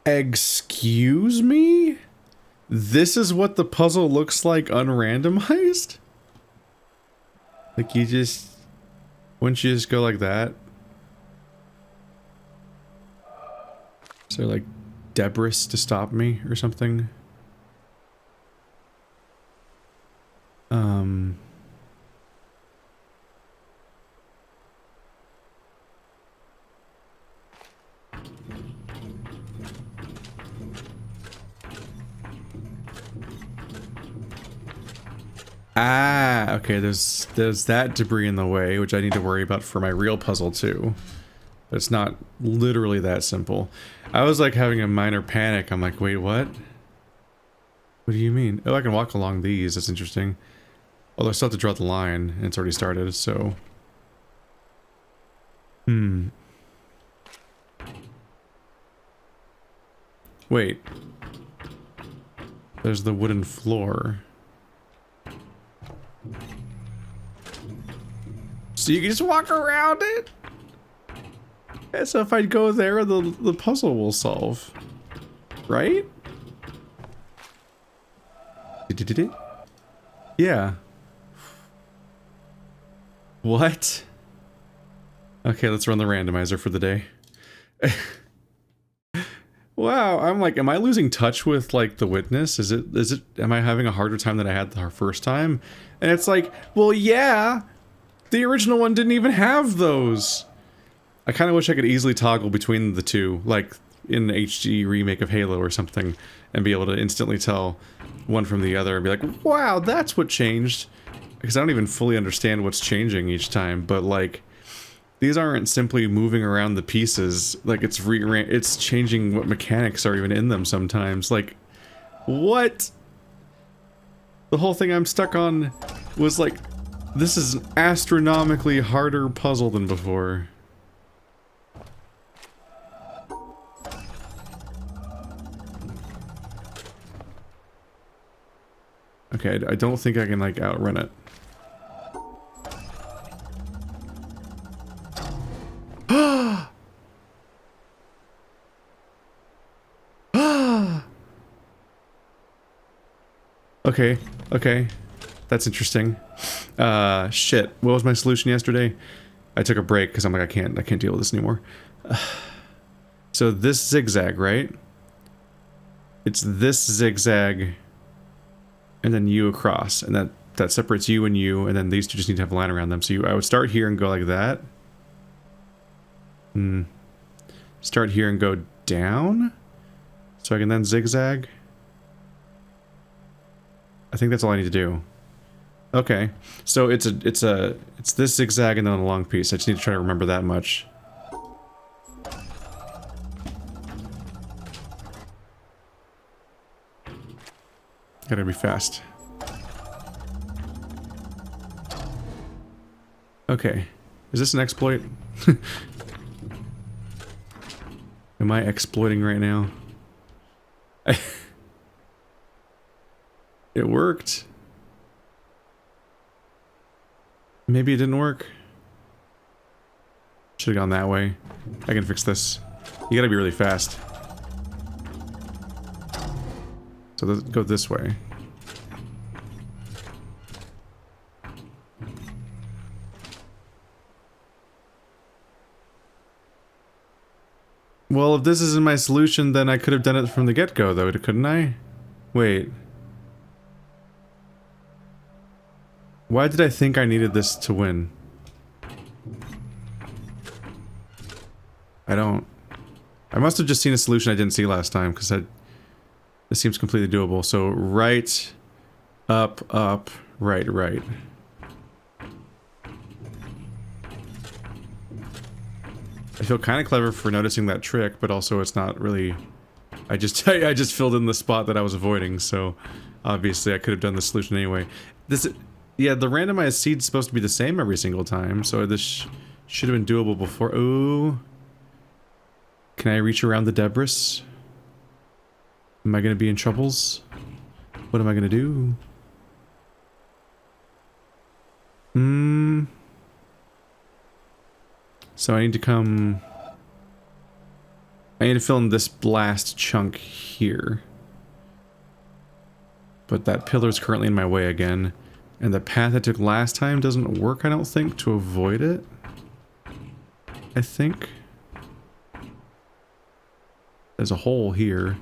Excuse me? This is what the puzzle looks like unrandomized? Like you just... Wouldn't you just go like that? Is there like debris to stop me or something? Ah, okay, there's that debris in the way, which I need to worry about for my real puzzle too. But it's not literally that simple. I was like having a minor panic. I'm like, wait, what? What do you mean? Oh, I can walk along these. That's interesting. Although I still have to draw the line, and it's already started, so... Wait. There's the wooden floor. So you can just walk around it? Yeah, so if I go there, the puzzle will solve. Right? Did it? Yeah. What? Okay, let's run the randomizer for the day. Wow, I'm like, am I losing touch with, like, the witness? Am I having a harder time than I had the first time? And it's like, well, yeah, the original one didn't even have those. I kind of wish I could easily toggle between the two, like in the HD remake of Halo or something, and be able to instantly tell one from the other and be like, wow, that's what changed. Because I don't even fully understand what's changing each time, but like, these aren't simply moving around the pieces, like it's changing what mechanics are even in them sometimes. Like, what? The whole thing I'm stuck on was like, this is an astronomically harder puzzle than before. Okay, I don't think I can like outrun it. Okay, okay. That's interesting. Shit. What was my solution yesterday? I took a break because I'm like, I can't deal with this anymore. So this zigzag, right? It's this zigzag and then you across, and that separates you, and then these two just need to have a line around them. So I would start here and go like that. Start here and go down, so I can then zigzag. I think that's all I need to do. Okay, so it's this zigzag and then a long piece. I just need to try to remember that much. Gotta be fast. Okay, is this an exploit? Am I exploiting right now? It worked. Maybe it didn't work. Should've gone that way. I can fix this. You gotta be really fast. So let's go this way. Well, if this isn't my solution, then I could have done it from the get-go, though, couldn't I? Wait. Why did I think I needed this to win? I don't... I must have just seen a solution I didn't see last time, because this seems completely doable. So, right, up, right, right. I feel kind of clever for noticing that trick, but also it's not really... I just filled in the spot that I was avoiding, so obviously I could have done the solution anyway. Yeah, the randomized seed's supposed to be the same every single time, so this should have been doable before. Ooh. Can I reach around the debris? Am I gonna be in troubles? What am I gonna do? So I need to come... I need to fill in this last chunk here. But that pillar is currently in my way again. And the path I took last time doesn't work, I don't think, to avoid it. I think. There's a hole here.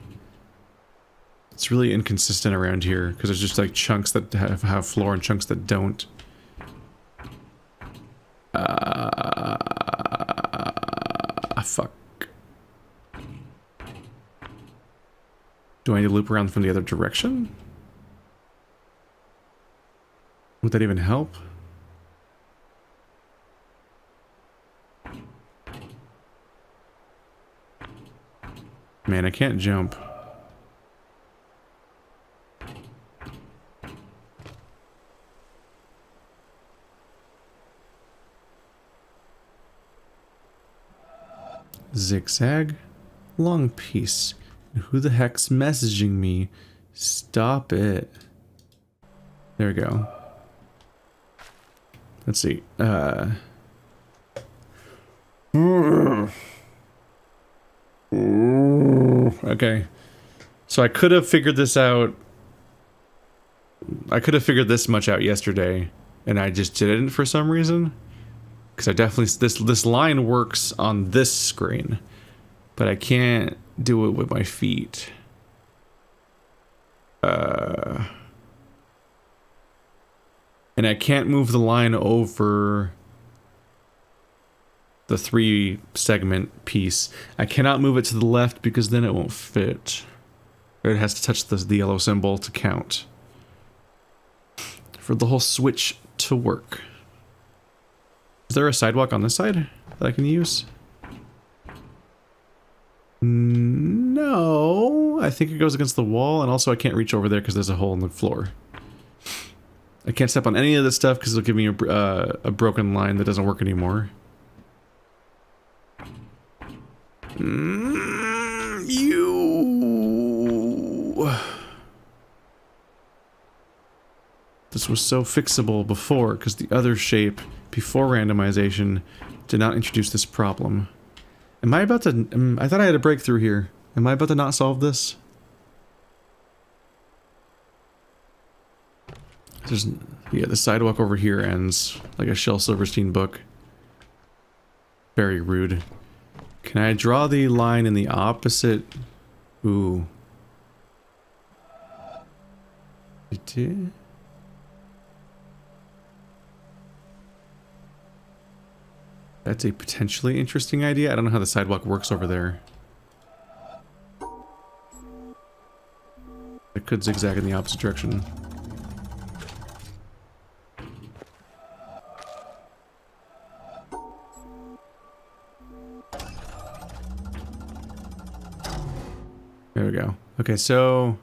It's really inconsistent around here, because there's just like chunks that have floor and chunks that don't. Fuck. Do I need to loop around from the other direction? Would that even help? Man, I can't jump. Zigzag. Long piece. Who the heck's messaging me? Stop it. There we go. Let's see. Okay. So I could have figured this out. I could have figured this much out yesterday, and I just didn't for some reason. Because I definitely this line works on this screen, but I can't do it with my feet. And I can't move the line over the 3-segment piece. I cannot move it to the left because then it won't fit. It has to touch the yellow symbol to count. For the whole switch to work. Is there a sidewalk on this side that I can use? No, I think it goes against the wall, and also I can't reach over there because there's a hole in the floor. I can't step on any of this stuff because it'll give me a broken line that doesn't work anymore. This was so fixable before because the other shape before randomization did not introduce this problem. Am I about to... I thought I had a breakthrough here. Am I about to not solve this? There's... Yeah, the sidewalk over here ends like a Shel Silverstein book. Very rude. Can I draw the line in the opposite... Ooh. It did? That's a potentially interesting idea. I don't know how the sidewalk works over there. It could zigzag in the opposite direction. There we go. Okay, so...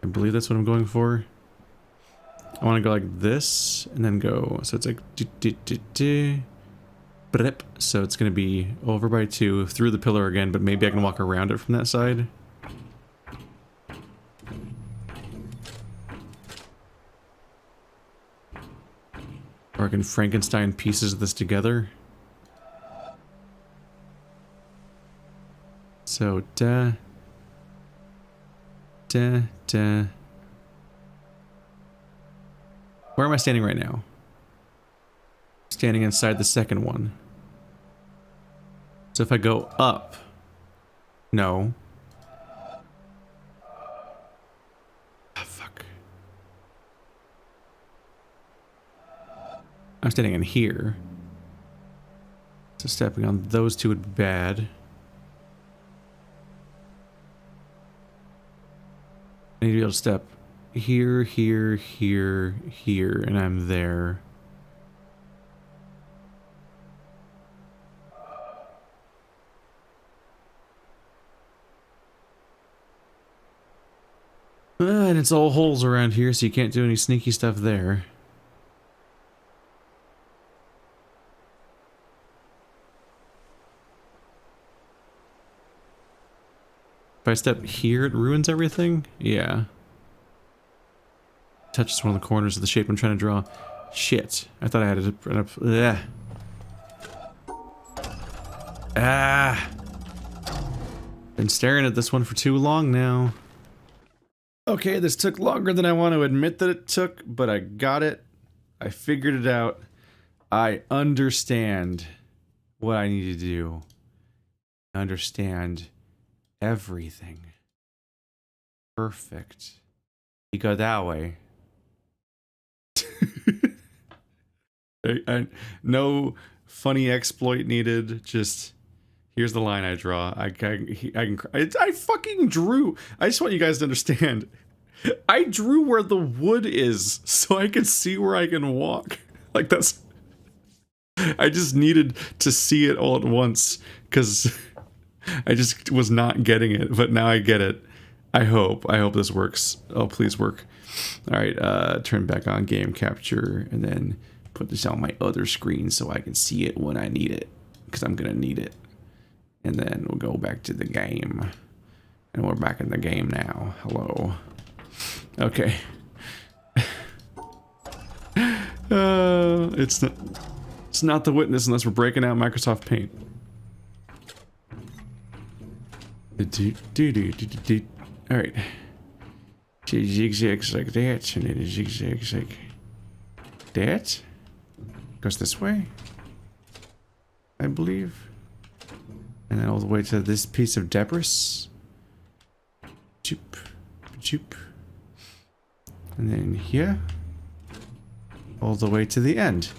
I believe that's what I'm going for. I want to go like this, and then go, so it's like brep. So it's going to be over by 2, through the pillar again, but maybe I can walk around it from that side. Or I can Frankenstein pieces of this together. So, Where am I standing right now? Standing inside the second one. So if I go up... No. Ah, fuck. I'm standing in here. So stepping on those two would be bad. I need to be able to step here, here, here, here, and I'm there. And it's all holes around here, so you can't do any sneaky stuff there. If I step here, it ruins everything? Yeah. touches one of the corners of the shape I'm trying to draw. Shit. I thought I had it up. Ugh. Ah. Been staring at this one for too long now. Okay, this took longer than I want to admit that it took, but I got it. I figured it out. I understand what I need to do. I understand everything. Perfect. You go that way. No funny exploit needed. Just here's the line I draw. I fucking drew. I just want you guys to understand. I drew where the wood is so I could see where I can walk. Like that's. I just needed to see it all at once because I just was not getting it, but now I get it. I hope this works. Oh, please work. All right, turn back on game capture and then put this on my other screen so I can see it when I need it, because I'm gonna need it. And then we'll go back to the game. And we're back in the game now. Hello. Okay. It's not the witness unless we're breaking out Microsoft Paint. All right. Zigzags like that, and then it zigzags like that. Goes this way, I believe. And then all the way to this piece of debris. Choop, choop. And then here. All the way to the end.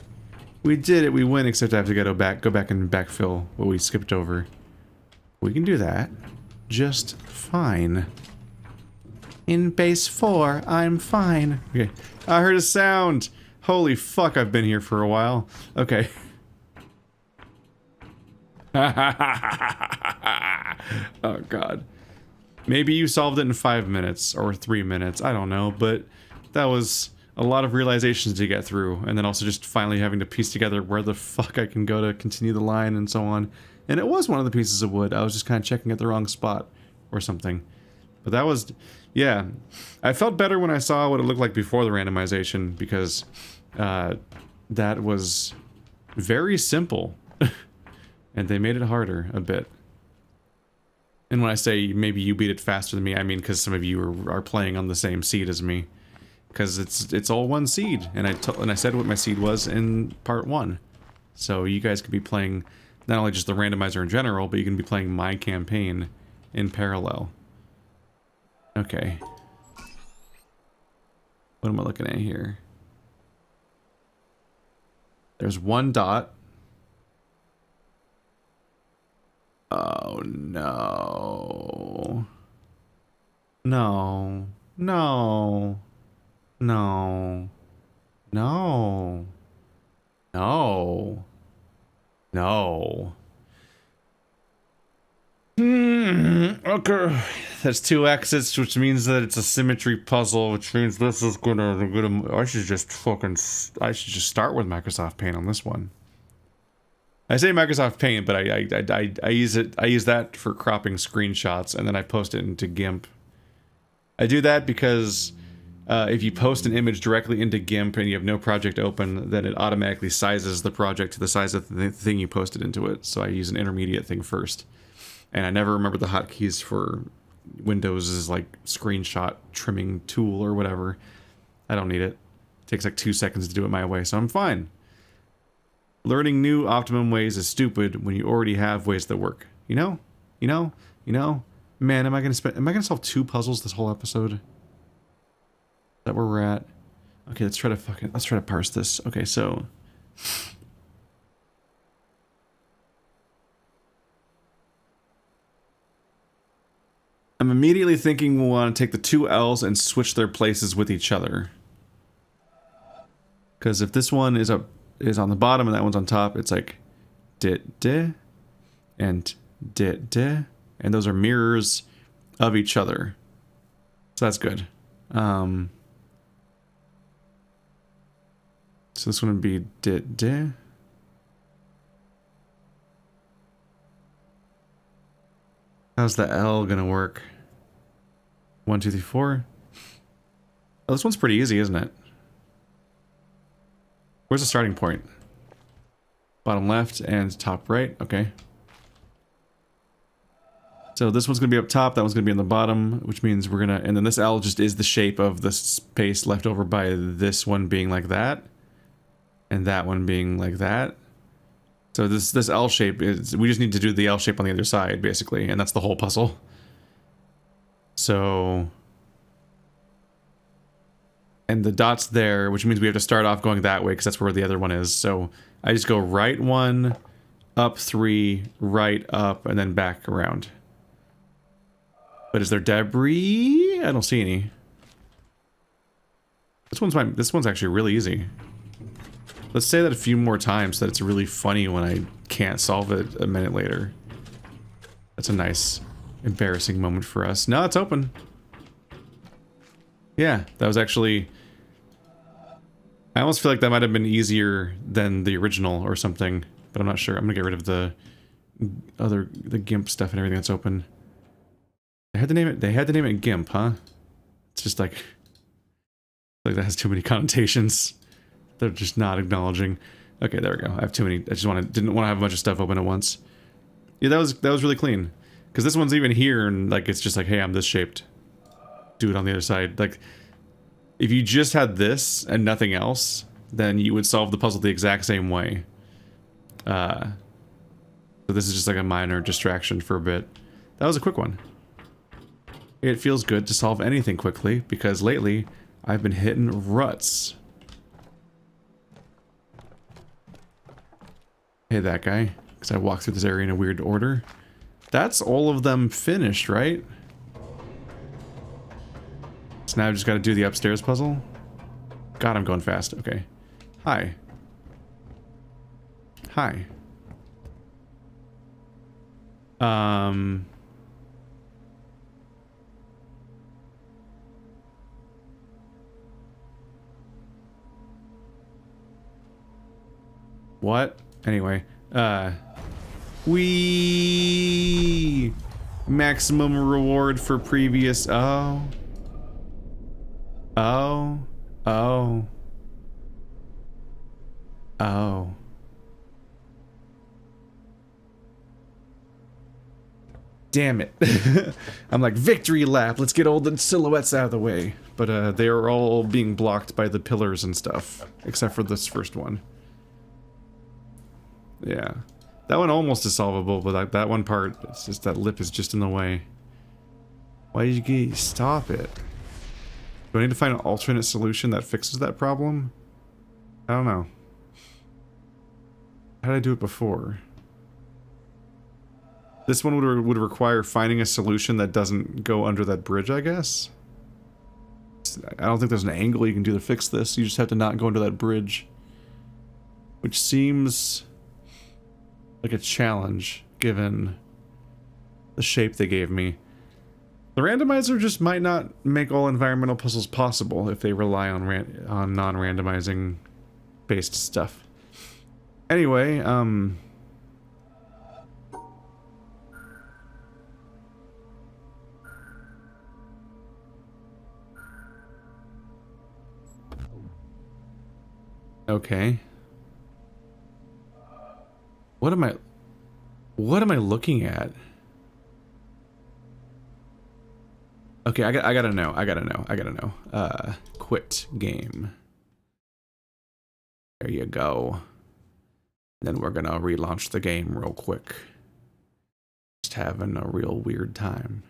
We did it, we win, except I have to go back and backfill what we skipped over. We can do that. Just fine. In base 4, I'm fine. Okay. I heard a sound! Holy fuck, I've been here for a while. Okay. Oh god. Maybe you solved it in 5 minutes or 3 minutes, I don't know, but that was a lot of realizations to get through, and then also just finally having to piece together where the fuck I can go to continue the line and so on. And it was one of the pieces of wood. I was just kind of checking at the wrong spot or something. But that was, yeah. I felt better when I saw what it looked like before the randomization, because that was very simple. And they made it harder a bit. And when I say maybe you beat it faster than me, I mean because some of you are playing on the same seed as me. Because it's all one seed, and I said what my seed was in part 1. So you guys could be playing not only just the randomizer in general, but you can be playing my campaign in parallel. Okay. What am I looking at here? There's one dot. Oh no. No. No. No. No. No. No. Okay. That's 2 exits, which means that it's a symmetry puzzle, which means this is gonna I should just start with Microsoft Paint on this one. I say Microsoft Paint, but I use that for cropping screenshots, and then I post it into GIMP. I do that because if you post an image directly into GIMP and you have no project open, then it automatically sizes the project to the size of the thing you posted into it. So I use an intermediate thing first. And I never remember the hotkeys for Windows' like screenshot trimming tool or whatever. I don't need it. It takes like 2 seconds to do it my way, so I'm fine. Learning new optimum ways is stupid when you already have ways that work. You know? You know? You know? Man, am I gonna solve 2 puzzles this whole episode? Is that where we're at? Okay, let's try to parse this. Okay, so I'm immediately thinking we'll want to take the 2 L's and switch their places with each other. Because if this one is on the bottom and that one's on top, it's like dit and dit, and those are mirrors of each other. So that's good. So this one would be dit. How's the L gonna work? 1, 2, 3, 4. Oh, this one's pretty easy, isn't it? Where's the starting point? Bottom left and top right. Okay. So this one's going to be up top, that one's going to be on the bottom, which means we're going to... And then this L just is the shape of the space left over by this one being like that. And that one being like that. So this L shape is... We just need to do the L shape on the other side, basically. And that's the whole puzzle. So... And the dot's there, which means we have to start off going that way, because that's where the other one is. So I just go right 1, up 3, right, up, and then back around. But is there debris? I don't see any. This one's actually really easy. Let's say that a few more times so that it's really funny when I can't solve it a minute later. That's a nice, embarrassing moment for us. No, it's open. Yeah, that was actually... I almost feel like that might have been easier than the original or something, but I'm not sure. I'm gonna get rid of the GIMP stuff and everything that's open. They had to name it GIMP, huh? It's just like that has too many connotations. They're just not acknowledging. Okay, there we go. I have too many. I just didn't want to have a bunch of stuff open at once. Yeah, that was really clean. Because this one's even here and like it's just like, hey, I'm this shaped. Do it on the other side. Like, if you just had this and nothing else, then you would solve the puzzle the exact same way. So this is just like a minor distraction for a bit. That was a quick one. It feels good to solve anything quickly, because lately, I've been hitting ruts. Hey, that guy. Because I walked through this area in a weird order. That's all of them finished, right? So now I've just got to do the upstairs puzzle. God, I'm going fast. Okay. Hi. Hi. What? Anyway. Whee! Maximum reward for previous... Oh. Oh. Oh. Oh. Damn it. I'm like, victory lap, let's get all the silhouettes out of the way. But they are all being blocked by the pillars and stuff. Except for this first one. Yeah. That one almost is solvable, but that one part, it's just that lip is just in the way. Why did you stop it? Do I need to find an alternate solution that fixes that problem? I don't know. How did I do it before? This one would require finding a solution that doesn't go under that bridge, I guess? I don't think there's an angle you can do to fix this. You just have to not go under that bridge. Which seems like a challenge, given the shape they gave me. The randomizer just might not make all environmental puzzles possible if they rely on non-randomizing based stuff. Anyway, okay. What am I looking at? Okay, I gotta know. Quit game. There you go. Then we're gonna relaunch the game real quick. Just having a real weird time.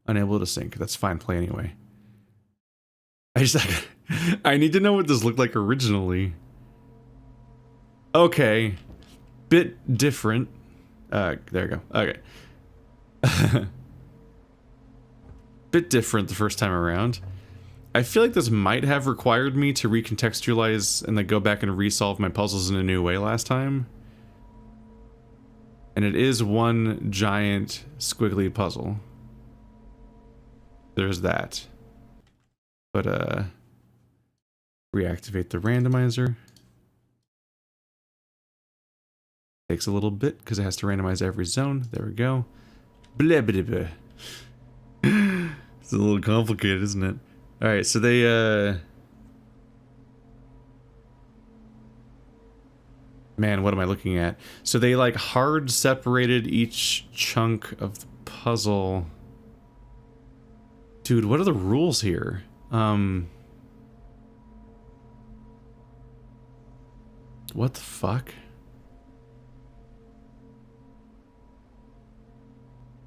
Unable to sync. That's fine. Play anyway. I need to know what this looked like originally. Okay. Bit different. There you go. Okay. Bit different the first time around. I feel like this might have required me to recontextualize and then go back and resolve my puzzles in a new way last time. And it is one giant squiggly puzzle. There's that. But, reactivate the randomizer. Takes a little bit because it has to randomize every zone. There we go. Blah, blah, blah. It's a little complicated, isn't it? Alright, so they, man, what am I looking at? So they, like, hard separated each chunk of the puzzle. Dude, what are the rules here? What the fuck?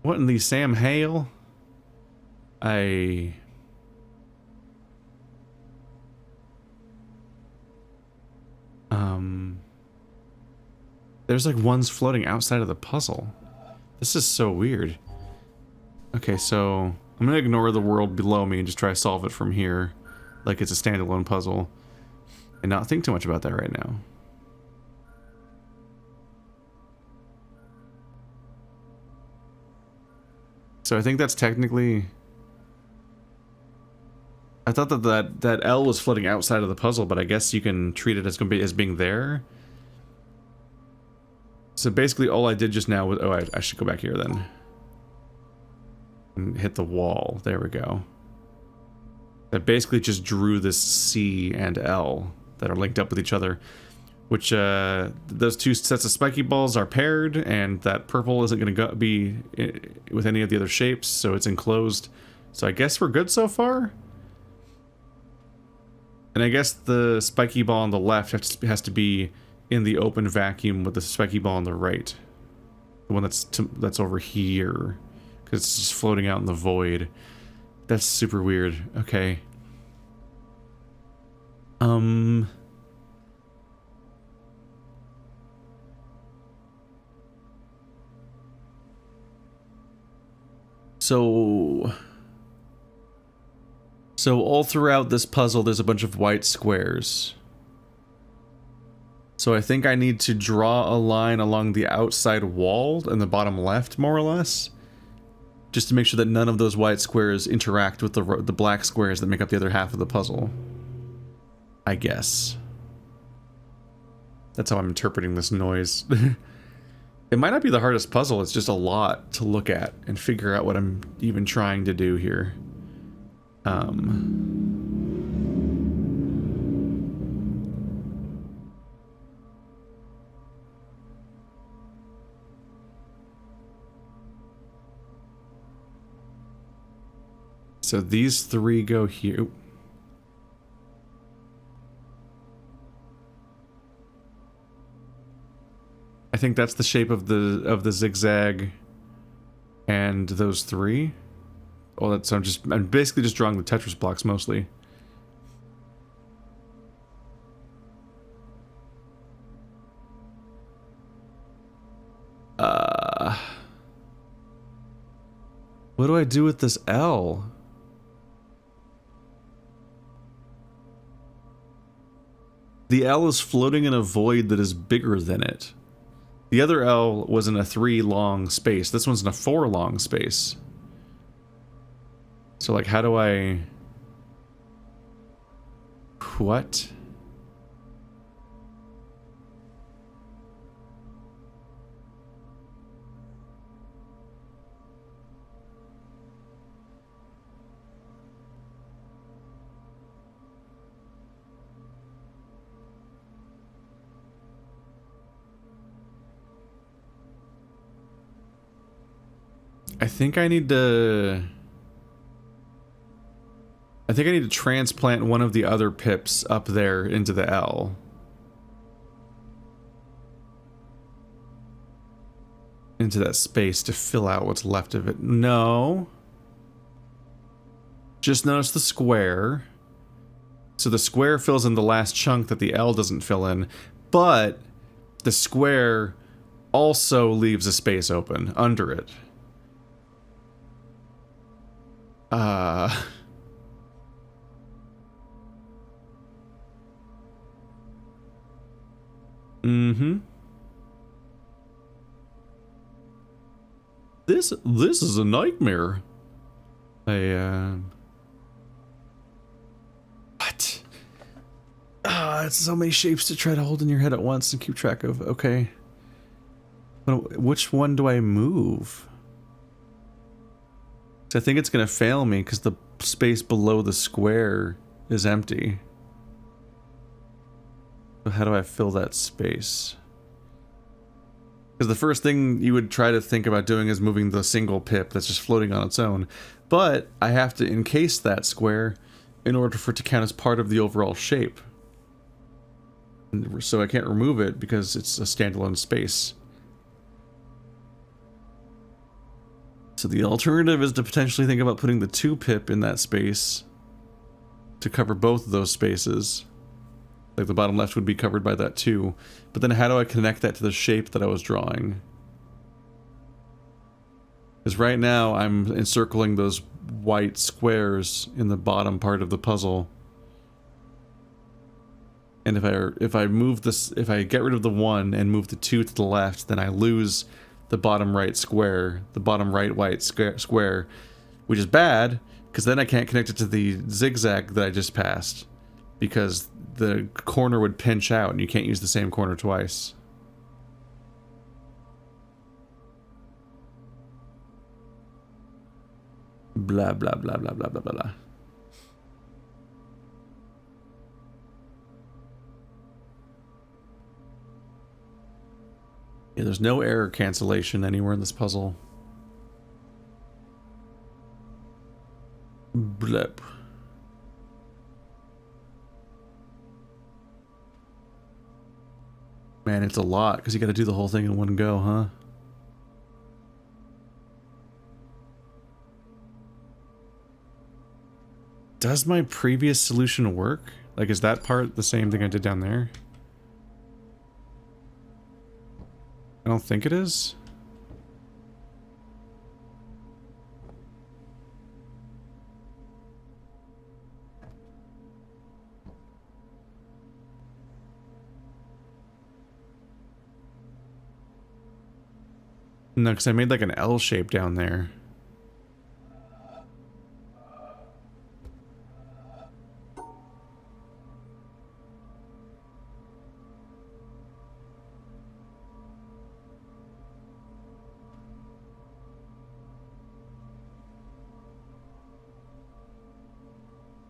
What in the Sam Hale? There's like ones floating outside of the puzzle. This is so weird. Okay, so I'm gonna ignore the world below me and just try to solve it from here, like it's a standalone puzzle, and not think too much about that right now. So I think that's technically... I thought that L was floating outside of the puzzle, but I guess you can treat it as being there. So basically all I did just now was... Oh, I should go back here then. And hit the wall. There we go. That basically just drew this C and L that are linked up with each other. Which, those two sets of spiky balls are paired, and that purple isn't going to be with any of the other shapes, so it's enclosed. So I guess we're good so far? And I guess the spiky ball on the left has to be in the open vacuum with the spiky ball on the right. The one that's over here. Because it's just floating out in the void. That's super weird. Okay. So all throughout this puzzle, there's a bunch of white squares. So I think I need to draw a line along the outside wall in the bottom left, more or less. Just to make sure that none of those white squares interact with the black squares that make up the other half of the puzzle. I guess. That's how I'm interpreting this noise. It might not be the hardest puzzle, it's just a lot to look at and figure out what I'm even trying to do here. So these three go here. I think that's the shape of the zigzag and those three. Oh, that's I'm basically just drawing the Tetris blocks mostly. What do I do with this L? The L is floating in a void that is bigger than it. The other L was in a 3 long space. This one's in a 4 long space. So, like, how do I... What? I think I need to transplant one of the other pips up there into the L. Into that space to fill out what's left of it. No. Just notice the square. So the square fills in the last chunk that the L doesn't fill in, but the square also leaves a space open under it. This is a nightmare. What? It's so many shapes to try to hold in your head at once and keep track of. Okay. Which one do I move? I think it's gonna fail me because the space below the square is empty. So how do I fill that space? Because the first thing you would try to think about doing is moving the single pip that's just floating on its own. But I have to encase that square in order for it to count as part of the overall shape. So I can't remove it because it's a standalone space. So the alternative is to potentially think about putting the 2 pip in that space to cover both of those spaces. Like the bottom left would be covered by that 2. But then how do I connect that to the shape that I was drawing? Because right now I'm encircling those white squares in the bottom part of the puzzle. And if I move this, if I get rid of the 1 and move the 2 to the left, then I lose the bottom right square, the bottom right white square, which is bad, because then I can't connect it to the zigzag that I just passed, because the corner would pinch out and you can't use the same corner twice. Blah, blah, blah, blah, blah, blah, blah. Yeah, there's no error cancellation anywhere in this puzzle. Blep. Man, it's a lot, because you gotta do the whole thing in one go, huh? Does my previous solution work? Like, is that part the same thing I did down there? I don't think it is. No, because I made like an L shape down there.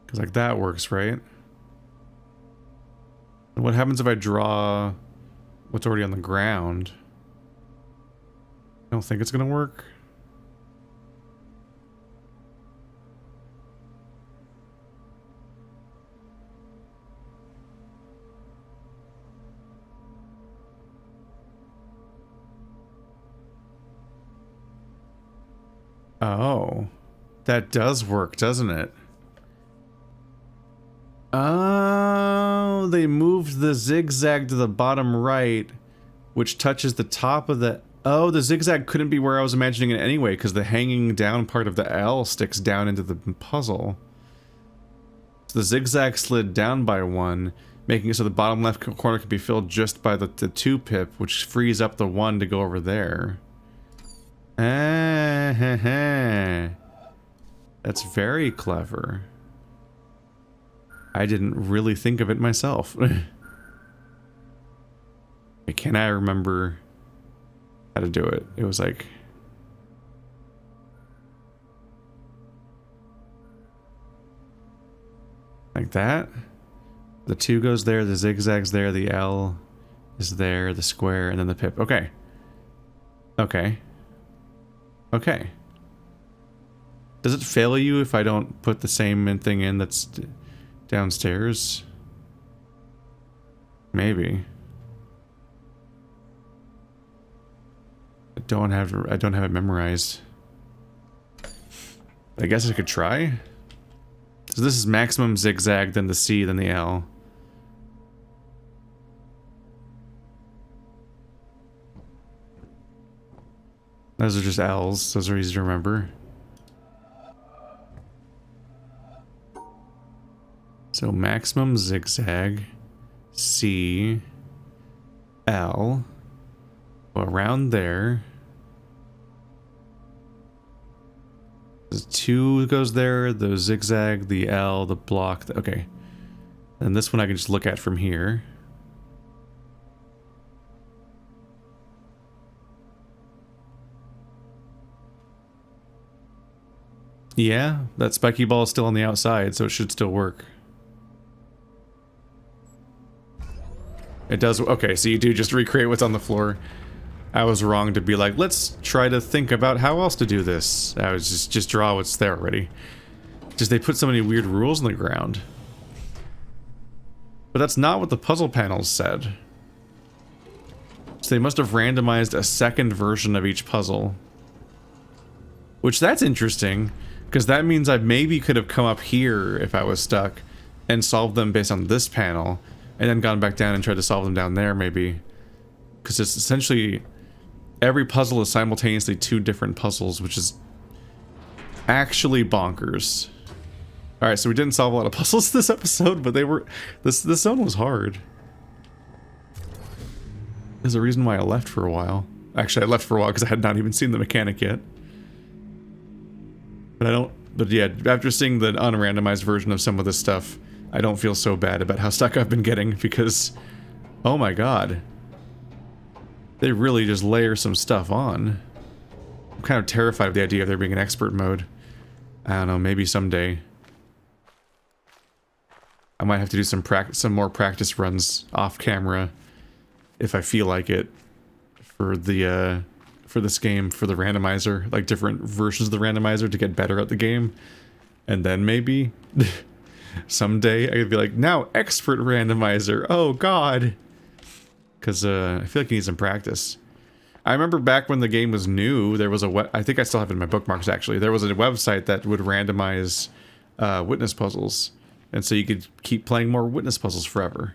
Because like that works, right? And what happens if I draw what's already on the ground? I don't think it's gonna work. Oh, that does work, doesn't it? Oh, they moved the zigzag to the bottom right, which touches the top of the... Oh, the zigzag couldn't be where I was imagining it anyway, because the hanging down part of the L sticks down into the puzzle. So the zigzag slid down by 1, making it so the bottom left corner could be filled just by the 2 pip, which frees up the 1 to go over there. Ah, ha, ha. That's very clever. I didn't really think of it myself. Can I remember how to do it? It was like... like that? The 2 goes there, the zigzag's there, the L is there, the square, and then the pip. Okay. Okay. Okay. Does it fail you if I don't put the same thing in that's downstairs? Maybe. I don't have it memorized. I guess I could try. So this is maximum zigzag, then the C, then the L. Those are just L's. Those are easy to remember. So maximum zigzag, C, L, around there. The 2 goes there, the zigzag, the L, the block, okay. And this one I can just look at from here. Yeah, that spiky ball is still on the outside, so it should still work. It does. Okay, so you do just recreate what's on the floor. I was wrong to be like, let's try to think about how else to do this. I was just draw what's there already. Just they put so many weird rules on the ground. But that's not what the puzzle panels said. So they must have randomized a second version of each puzzle. Which that's interesting, because that means I maybe could have come up here if I was stuck and solved them based on this panel, and then gone back down and tried to solve them down there maybe. Because it's essentially every puzzle is simultaneously two different puzzles, which is actually bonkers. Alright, so we didn't solve a lot of puzzles this episode, but they were... This zone was hard. There's a reason why I left for a while. Actually, I left for a while because I had not even seen the mechanic yet. But I don't... But yeah, after seeing the unrandomized version of some of this stuff, I don't feel so bad about how stuck I've been getting, because... Oh my god. They really just layer some stuff on. I'm kind of terrified of the idea of there being an expert mode. I don't know, maybe someday. I might have to do some more practice runs off camera if I feel like it for this game, for the randomizer, like different versions of the randomizer to get better at the game. And then maybe someday I could be like, now expert randomizer. Oh god. Because I feel like you need some practice. I remember back when the game was new, there was I think I still have it in my bookmarks actually. There was a website that would randomize witness puzzles. And so you could keep playing more witness puzzles forever.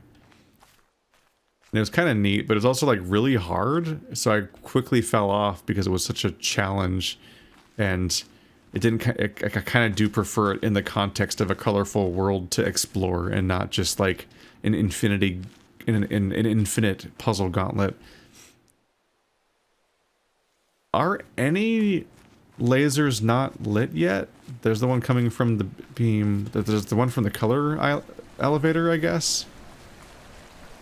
And it was kind of neat, but it was also like really hard. So I quickly fell off because it was such a challenge. And it didn't, I kind of do prefer it in the context of a colorful world to explore and not just like an infinite puzzle gauntlet. Are any lasers not lit yet? There's the one coming from the beam. There's the one from the color elevator, I guess.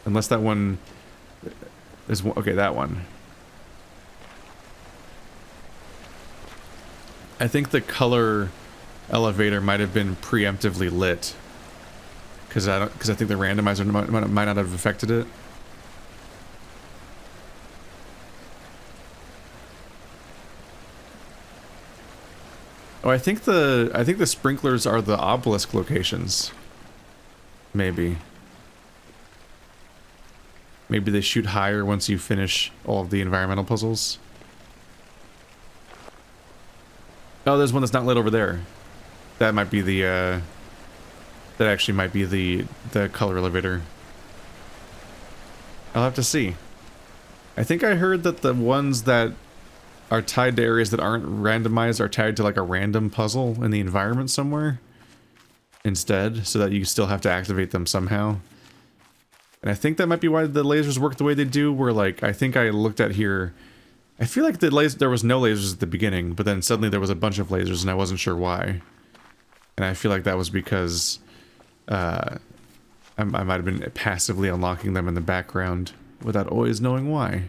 Unless that one is one. Okay, that one. I think the color elevator might have been preemptively lit. Because I think the randomizer might not have affected it. Oh, I think the sprinklers are the obelisk locations. Maybe. Maybe they shoot higher once you finish all of the environmental puzzles. Oh, there's one that's not lit over there. That might be the that actually might be the color elevator. I'll have to see. I think I heard that the ones that are tied to areas that aren't randomized are tied to like a random puzzle in the environment somewhere instead, so that you still have to activate them somehow. And I think that might be why the lasers work the way they do, where like, I think I looked at here, I feel like there was no lasers at the beginning, but then suddenly there was a bunch of lasers and I wasn't sure why. And I feel like that was because I might have been passively unlocking them in the background without always knowing why.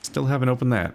Still haven't opened that.